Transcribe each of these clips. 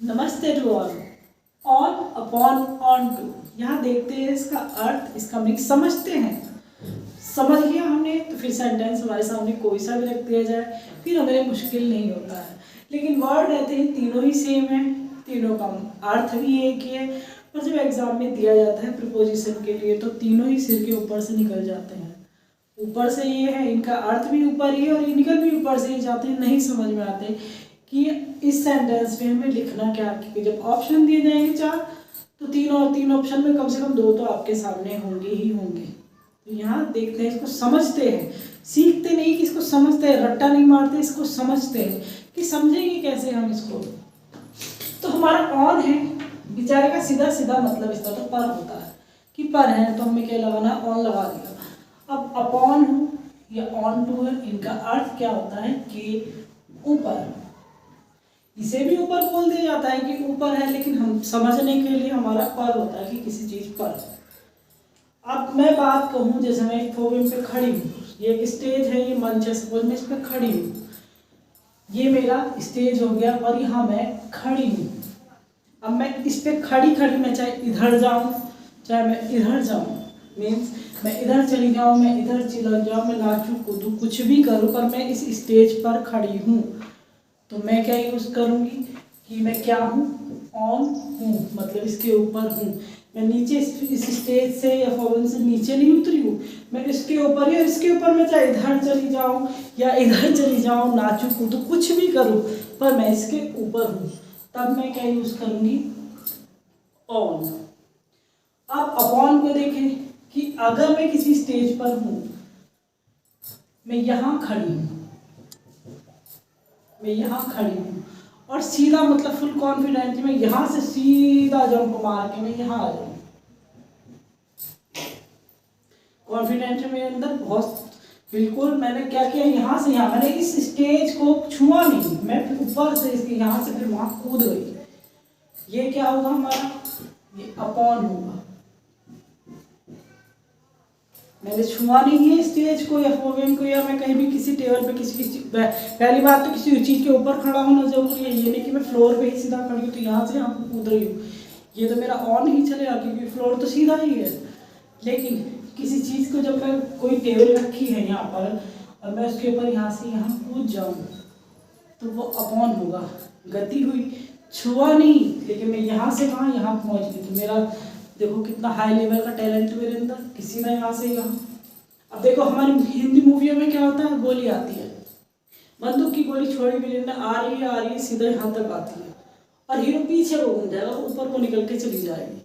नमस्ते to all. On upon on to, यहाँ देखते हैं इसका अर्थ, इसका मिक्स समझते हैं। समझ लिया हमने तो फिर सेंटेंस हमारे सामने कोई सा भी रख दिया जाए फिर हमें मुश्किल नहीं होता है। लेकिन वर्ड रहते हैं तीनों ही सेम है, तीनों का अर्थ भी एक ही है। और जब एग्जाम में दिया जाता है प्रीपोजिशन के लिए तो तीनों ही सिर के ऊपर से निकल जाते हैं। ऊपर से ये है, इनका अर्थ भी ऊपर ही है और निकल भी ऊपर से ही जाते हैं। नहीं समझ में आते कि इस सेंटेंस में हमें लिखना क्या, क्योंकि जब ऑप्शन दिए जाएंगे चार तो तीन ऑप्शन में कम से कम दो तो आपके सामने होंगे ही होंगे। तो यहाँ देखते हैं, इसको समझते हैं, सीखते नहीं कि इसको समझते हैं, रट्टा नहीं मारते, इसको समझते हैं कि समझेंगे कैसे हम इसको। तो हमारा ऑन है बेचारे का सीधा सीधा मतलब इसका तो पर होता है कि पर है तो हमें क्या लगाना, ऑन लगा दिया। अब अपॉन या ऑन टू है, इनका अर्थ क्या होता है कि ऊपर। इसे भी ऊपर बोल दिया जाता है कि ऊपर है, लेकिन हम समझने के लिए हमारा पर होता है कि किसी चीज पर। अब मैं बात कहूँ, जैसे मैं एक पोएम पे खड़ी हूँ, ये एक स्टेज है, ये मंच है, सपोज मैं इस पर खड़ी हूँ, ये मेरा स्टेज हो गया और यहाँ मैं खड़ी हूँ। अब मैं इस पे खड़ी खड़ी मैं चाहे इधर जाऊँ चाहे मैं इधर जाऊँ, मीन्स मैं इधर चली जाऊँ मैं इधर चला जाऊँ, मैं नाचूँ कूदूँ कुछ भी करूँ, पर मैं इस स्टेज पर खड़ी हूँ। तो मैं क्या यूज़ करूँगी कि मैं क्या हूँ, ऑन हूँ, मतलब इसके ऊपर हूँ। मैं नीचे इस स्टेज से या फोन से नीचे नहीं उतरी हूँ, मैं इसके ऊपर ही, और इसके ऊपर मैं चाहे इधर चली जाऊँ या इधर चली जाऊँ, नाचूँ कूदूँ कुछ भी करूँ, पर मैं इसके ऊपर हूँ। तब मैं क्या यूज़ करूँगी, ऑन। अब अपॉन को देखें कि अगर मैं किसी स्टेज पर हूँ, मैं यहाँ खड़ी हूँ, मैं यहाँ खड़ी हूँ और सीधा मतलब फुल कॉन्फिडेंट मैं यहाँ से सीधा जंप मार के मैं यहाँ आ जाऊँ। कॉन्फिडेंट है मेरे अंदर बहुत, बिल्कुल। मैंने क्या किया, यहाँ से यहाँ, मैंने इस स्टेज को छुआ नहीं, मैं ऊपर से इसके यहाँ से फिर वहाँ कूद गई। ये क्या होगा हमारा, ये अपॉन होगा। मैंने छुआ नहीं है स्टेज को या फोबियम को, या मैं कहीं भी किसी टेबल पे किसी पहली बात तो किसी चीज़ के ऊपर खड़ा होना जरूरी है। ये नहीं कि मैं फ्लोर पे ही सीधा खड़ी हूँ तो यहाँ से यहाँ कूद रही हूँ, ये तो मेरा ऑन ही चलेगा क्योंकि फ्लोर तो सीधा ही है। लेकिन किसी चीज़ को जब मैं कोई टेबल रखी है यहाँ पर और मैं उसके ऊपर यहाँ से यहाँ कूद जाऊँ तो वो अपॉन होगा। गति हुई, छुआ नहीं, लेकिन मैं यहाँ से वहाँ यहाँ पहुँच गई। तो मेरा देखो कितना हाई लेवल का टैलेंट मेरे अंदर, किसी में यहाँ से यहाँ। अब देखो हमारी हिंदी मूवियों में क्या होता है, गोली आती है, बंदूक की गोली छोड़ी भी लेना आ रही है सीधा यहाँ तक आती है और हीरो पीछे को घूम जाएगा, ऊपर को निकल के चली जाएगी।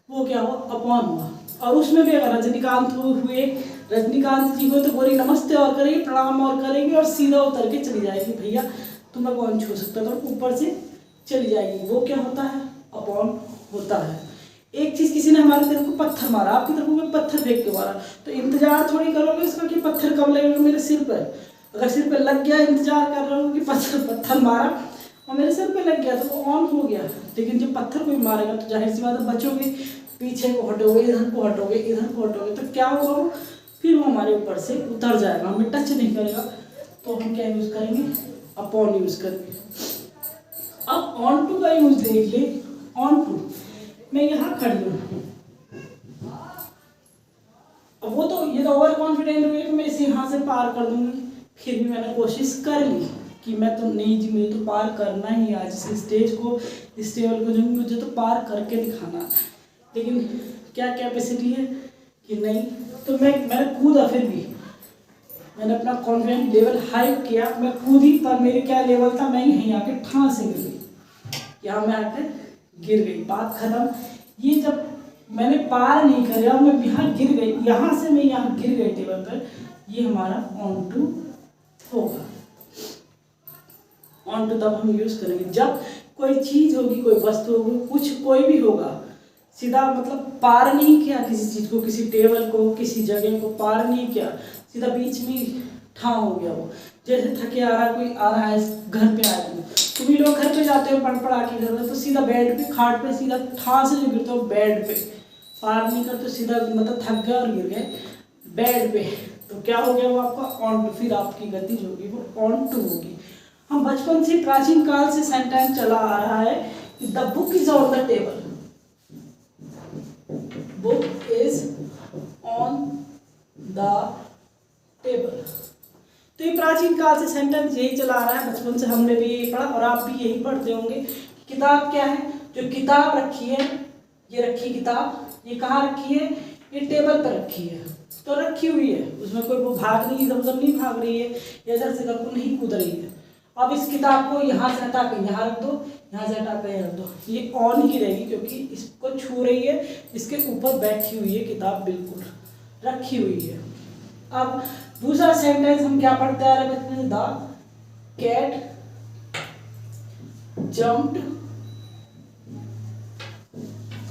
वो क्या हुआ, अपॉन हुआ। और उसमें भी अगर रजनीकांत हुए, रजनीकांत जी को तो गोली नमस्ते और करेंगे, प्रणाम और करेंगे और सीधा उतर के चली जाएगी, भैया तुम्हें कौन छू सकता, तो ऊपर से चली जाएगी। वो क्या होता है, अपॉन होता है। एक चीज किसी ने हमारे तरफ को पत्थर मारा, आपकी तरफ को पत्थर फेंक के मारा, तो इंतजार थोड़ी करोगे इसका कि पत्थर कब लगेगा मेरे सिर पर। अगर सिर पे लग गया, इंतजार कर रहे हो कि पत्थर मारा और मेरे सिर पे लग गया तो वो ऑन हो गया। लेकिन जब पत्थर कोई मारेगा तो जाहिर सी बात है बचोगे, पीछे को हटोगे, इधर को हटोगे, इधर को हटोगे, तो क्या होगा वो, फिर वो हमारे ऊपर से उतर जाएगा, हमें टच नहीं करेगा। तो हम क्या यूज करेंगे, अपॉन यूज करेंगे। अब ऑन टू का यूज देख ले। ऑन टू, मैं यहाँ खड़ी हूँ, अब वो तो ये तो ओवर कॉन्फिडेंट हुई कि मैं इसे यहाँ से पार कर दूंगी। फिर भी मैंने कोशिश कर ली कि मैं तो नहीं जी, मुझे तो पार करना ही आज इस स्टेज को, इस टेबल को, जो मुझे तो पार करके दिखाना। लेकिन क्या कैपेसिटी है कि नहीं, तो मैंने कूदा, फिर भी मैंने अपना कॉन्फिडेंस लेवल हाई किया, मैं कूदी, पर मेरे क्या लेवल था, मैं यहीं आके ठां से गिर गई, यहाँ मैं आकर गिर गई, बात खत्म। ये जब मैंने पार नहीं किया, मैं यहाँ गिर गई, यहाँ से मैं यहाँ गिर गई टेबल पर, ये हमारा ऑन टू होगा। ऑन टू तब हम यूज करेंगे जब कोई चीज होगी, कोई वस्तु होगी, कुछ कोई भी होगा, सीधा मतलब पार नहीं किया किसी चीज को, किसी टेबल को, किसी जगह को पार नहीं किया, सीधा बीच में ठां हो गया। वो जैसे थके आ रहा, कोई आ रहा है घर पे आया, तुम भी लोग घर पे जाते हो पढ़ा के घर में, तो सीधा बेड पे, खाट पे सीधा ठां से जो गिरते हो बेड पे, पार नहीं करते, सीधा मतलब थक गए और गिर गए बेड पे, तो क्या हो गया वो आपका ऑन टू। फिर आपकी गति जो होगी वो ऑन टू होगी। हम बचपन से प्राचीन काल से सेंटेंस चला आ रहा है the book is on the table, book is on the table. तो ये प्राचीन काल से सेंटेंस यही चला आ रहा है, बचपन से हमने भी यही पढ़ा और आप भी यही पढ़ते होंगे। किताब क्या है, जो किताब रखी है, ये रखी किताब, ये कहाँ रखी है, ये टेबल पर रखी है, तो रखी हुई है, उसमें कोई वो भाग नहीं, इधर उधर नहीं भाग रही है, इधर से को नहीं कूद रही है। अब इस किताब को यहाँ से हटा कर यहाँ रख दो, यहाँ से हटा कर यहाँ रख दो, ये ऑन ही रहेगी क्योंकि इसको छू रही है, इसके ऊपर बैठी हुई है किताब, बिल्कुल रखी हुई है। अब दूसरा सेंटेंस हम क्या पढ़ते आ रहे हैं बचपन से, the cat jumped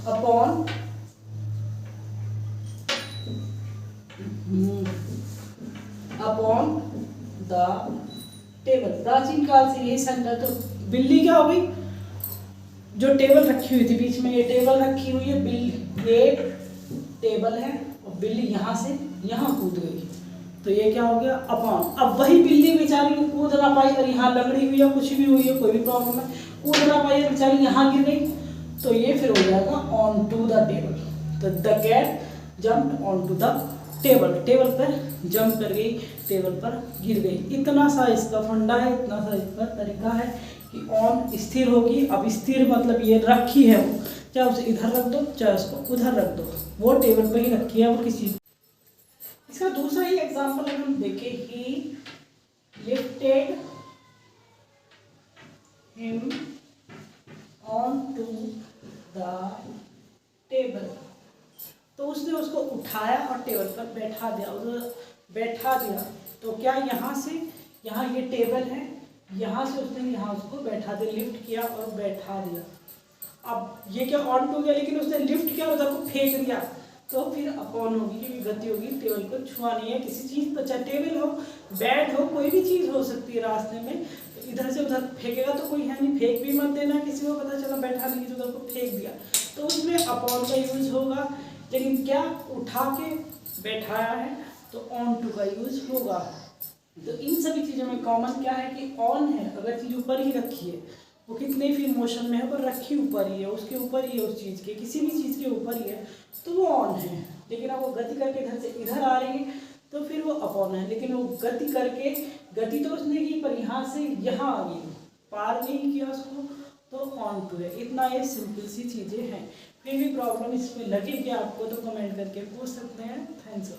upon upon the table. प्राचीन काल से ये सेंटेंस, तो बिल्ली क्या हो गई, जो टेबल रखी हुई थी बीच में, ये टेबल रखी हुई है, बिल्ली ये टेबल है और बिल्ली यहाँ से यहाँ कूद गई, तो ये क्या हो गया, अपॉन। अब वही बिल्ली बेचारी कूद ना पाई और यहाँ लंगड़ी हुई है, कुछ भी हुई है, कोई भी प्रॉब्लम है, कूद ना पाई और बेचारी यहाँ गिर गई, तो ये फिर हो जाएगा ऑन टू द टेबल। तो the cat jumped on to the table, table पर जंप कर गई, टेबल पर गिर गई। इतना सा इसका फंडा है, इतना सा इसका तरीका है कि ऑन स्थिर होगी। अब स्थिर मतलब ये रखी है, वो चाहे उसे इधर रख दो चाहे उसको उधर रख दो, वो टेबल पर ही रखी है, वो किसी। इसका दूसरा ही एग्जाम्पल अगर हम देखें, he lifted him on to the table, तो उसने उसको उठाया और टेबल पर बैठा दिया, उसे बैठा दिया। तो क्या यहाँ से, यहाँ ये टेबल है, यहाँ से उसने यहाँ उसको बैठा दिया, लिफ्ट किया और बैठा दिया। अब ये क्या ऑन टू गया, लेकिन उसने लिफ्ट किया उधर को फेंक दिया, तो फिर अपॉन होगी, क्योंकि गति होगी, टेबल को छुआनी है किसी चीज़ पर, चाहे टेबल हो, बेड हो, कोई भी चीज़ हो सकती है रास्ते में, तो इधर से उधर फेंकेगा तो कोई है नहीं, फेंक भी मत देना, किसी को पता चला बैठा नहीं तो उधर को फेंक दिया, तो उसमें अपॉन का यूज होगा। लेकिन क्या उठा के बैठाया है तो ऑन टू का यूज होगा। तो इन सभी चीज़ों में कॉमन क्या है कि ऑन है, अगर चीज़ ऊपर ही रखी है, वो कितने भी मोशन में है पर रखी ऊपर ही है, उसके ऊपर ही है, उस चीज़ के किसी भी चीज़ के ऊपर ही है, तो वो ऑन है। लेकिन अब वो गति करके इधर से इधर आ रही है तो फिर वो अपॉन है। लेकिन वो गति करके, गति तो उसने की पर यहाँ से यहाँ आ गई, पार नहीं किया उसको, तो ऑन टू है। इतना ये सिंपल सी चीज़ें हैं। फिर भी प्रॉब्लम इसमें लगेगी आपको तो कमेंट करके पूछ सकते हैं। थैंक्स।